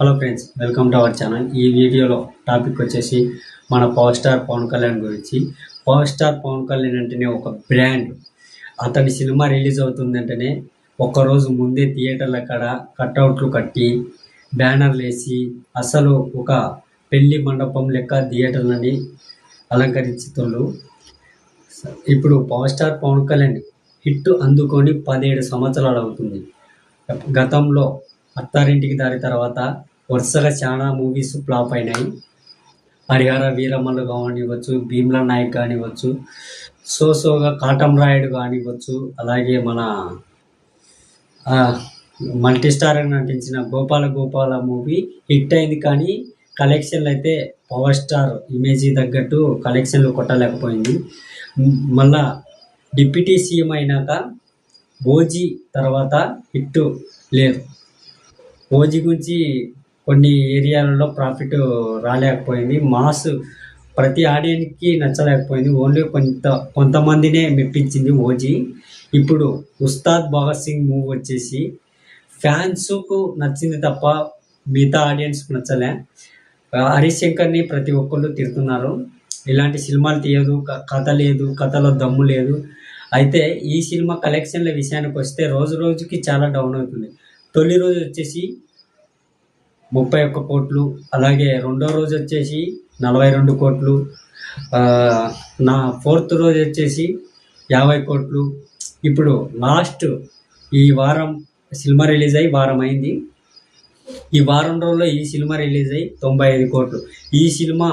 Hello friends, welcome to our channel. ఈ వీడియోలో topic వచ్చేసి మన పవర్ స్టార్ పవన్ కళ్యాణ్ గురించి. పవర్ స్టార్ పవన్ కళ్యాణ్ అంటేనే ఒక బ్రాండ్. అతని సినిమా రిలీజ్ అవుతుందంటేనే ఒక్కరోజు ముందే థియేటర్ల కాడ కట్అవుట్లు కట్టి బ్యానర్లు వేసి అసలు ఒక పెళ్లి మండపం లెక్క థియేటర్లని అలంకరించుతుండ్రు. ఇప్పుడు power star Pawan Kalyan hit అందుకొని 17 సంవత్సరాలు అవుతుంది. గతంలో అత్తారింటికి దారి తర్వాత వరుసగా చాలా మూవీస్ ఫ్లాప్ అయినాయి. హరిహర వీరమల్లు కానివ్వచ్చు, భీమ్లా నాయక్ కానివ్వచ్చు, సోగా కాటం రాయుడు కానివ్వచ్చు, అలాగే మన మల్టీ స్టార్ నటించిన గోపాల మూవీ హిట్ అయింది. కానీ కలెక్షన్లు అయితే పవర్ స్టార్ ఇమేజ్ తగ్గట్టు కలెక్షన్లు కొట్టలేకపోయింది. మళ్ళా డిప్యూటీ సీఎం అయినాక ఓజీ తర్వాత హిట్ లేదు. ఓజీ గురించి కొన్ని ఏరియాలలో ప్రాఫిట్ రాలేకపోయింది. మాస్ ప్రతి ఆడియన్స్కి నచ్చలేకపోయింది. Only కొంతమందినే మెప్పించింది OG. ఇప్పుడు ఉస్తాద్ భగత్ సింగ్ మూవీ వచ్చేసి ఫ్యాన్స్కు నచ్చింది తప్ప మిగతా ఆడియన్స్కి నచ్చలే. హరీష్ శంకర్ని ప్రతి ఒక్కళ్ళు తిడుతున్నారు. ఇలాంటి సినిమాలు తీయదు, కథ లేదు, కథలో దమ్ము లేదు. అయితే ఈ సినిమా కలెక్షన్ల విషయానికి వస్తే రోజు రోజుకి చాలా డౌన్ అవుతుంది. తొలి రోజు వచ్చేసి 31 కోట్లు, అలాగే రెండో రోజు వచ్చేసి 42 కోట్లు, నా ఫోర్త్ రోజు వచ్చేసి 50 కోట్లు. ఇప్పుడు లాస్ట్ ఈ వారం సినిమా రిలీజ్ అయ్యి వారం అయింది. ఈ వారం రోజుల్లో ఈ సినిమా రిలీజ్ అయ్యి 95 కోట్లు. ఈ సినిమా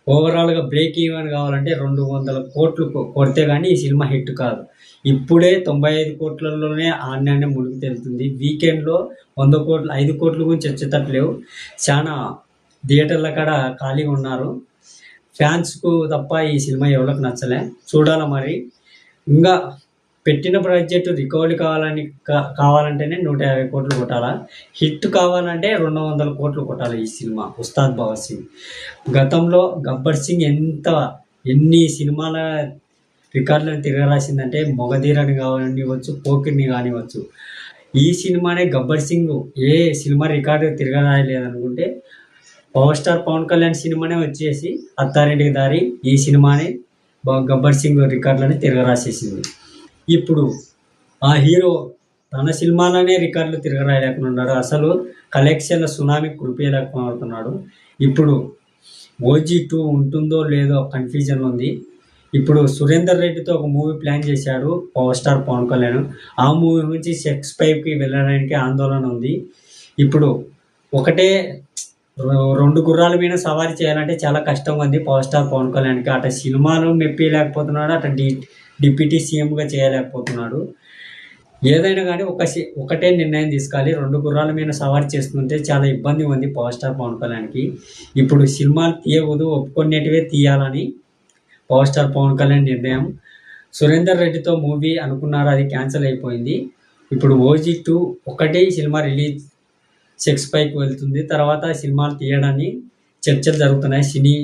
ఓవరాల్గా బ్రేక్ ఈవెన్ కావాలంటే 200 కోట్లు కొడితే కానీ ఈ సినిమా హిట్ కాదు. ఇప్పుడే 95 కోట్లలోనే ఆన్యాన్ని మునిగి తెలుతుంది. వీకెండ్లో 100 కోట్లు 5 కోట్ల గురించి వచ్చేటట్లేవు. చాలా థియేటర్ల కాడ ఖాళీగా ఉన్నారు. ఫ్యాన్స్కు తప్ప ఈ సినిమా ఎవరికి నచ్చలే. చూడాలి మరి. ఇంకా పెట్టిన బడ్జెట్ రికవరీ కావాలంటేనే 150 కోట్లు కొట్టాలా. హిట్ కావాలంటే 200 కోట్లు కొట్టాలి ఈ సినిమా ఉస్తాద్ భగత్ సింగ్. గతంలో గబ్బర్ సింగ్ ఎన్ని సినిమాల రికార్డులను తిరగరాసిందంటే మొగధీరని కానివ్వచ్చు, పోకిర్ని కానివ్వచ్చు. ఈ సినిమానే గబ్బర్ సింగ్ ఏ సినిమా రికార్డు తిరగరాయలేదనుకుంటే పవర్ స్టార్ పవన్ కళ్యాణ్ సినిమానే వచ్చేసి అత్తారింటికి దారి ఈ సినిమానే గబ్బర్ సింగ్ రికార్డులని తిరగరాసేసింది. ఇప్పుడు ఆ హీరో తన సినిమాలనే రికార్డులు తిరగరాయలేకున్నాడు. అసలు కలెక్షన్ల సునామీ కురిపేయలేకపోతున్నాడు. ఇప్పుడు ఓజీ 2 ఉంటుందో లేదో కన్ఫ్యూజన్ ఉంది. ఇప్పుడు సురేందర్ రెడ్డితో ఒక మూవీ ప్లాన్ చేశాడు పవర్ స్టార్ పవన్ కళ్యాణ్. ఆ మూవీ నుంచి సెక్స్ పైప్కి వెళ్ళడానికి ఆందోళన ఉంది. ఇప్పుడు ఒకటే 2 గుర్రాల మీద సవారీ చేయాలంటే చాలా కష్టంగా ఉంది పవర్ స్టార్ పవన్ కళ్యాణ్కి. అటు సినిమాలు మెప్పియలేకపోతున్నాడు, అటు డిప్యూటీ సీఎంగా చేయలేకపోతున్నాడు. ఏదైనా కానీ ఒకటే నిర్ణయం తీసుకోవాలి. 2 గుర్రాల మీద సవారీ చేస్తుంటే చాలా ఇబ్బంది ఉంది పవర్ స్టార్ పవన్ కళ్యాణ్కి. ఇప్పుడు సినిమాలు తీయకూడదు, ఒప్పుకునేటివే తీయాలని పవర్ స్టార్ పవన్ కళ్యాణ్ నిర్ణయం. సురేందర్ రెడ్డితో మూవీ అనుకున్నారు, అది క్యాన్సిల్ అయిపోయింది. ఇప్పుడు ఓజీ 2 ఒకటే సినిమా రిలీజ్ సెక్స్ పైకి వెళ్తుంది. తర్వాత సినిమాలు తీయడాన్ని చర్చలు జరుగుతున్నాయి సినీ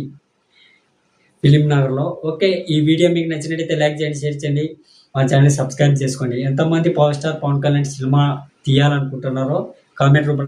ఫిలిం నగర్లో. ఓకే, ఈ వీడియో మీకు నచ్చినట్టయితే లైక్ చేయండి, షేర్ చేయండి, మా ఛానల్ సబ్స్క్రైబ్ చేసుకోండి. ఎంతమంది power star Pawan Kalyan cinema తీయాలనుకుంటున్నారో కామెంట్ రూపంలో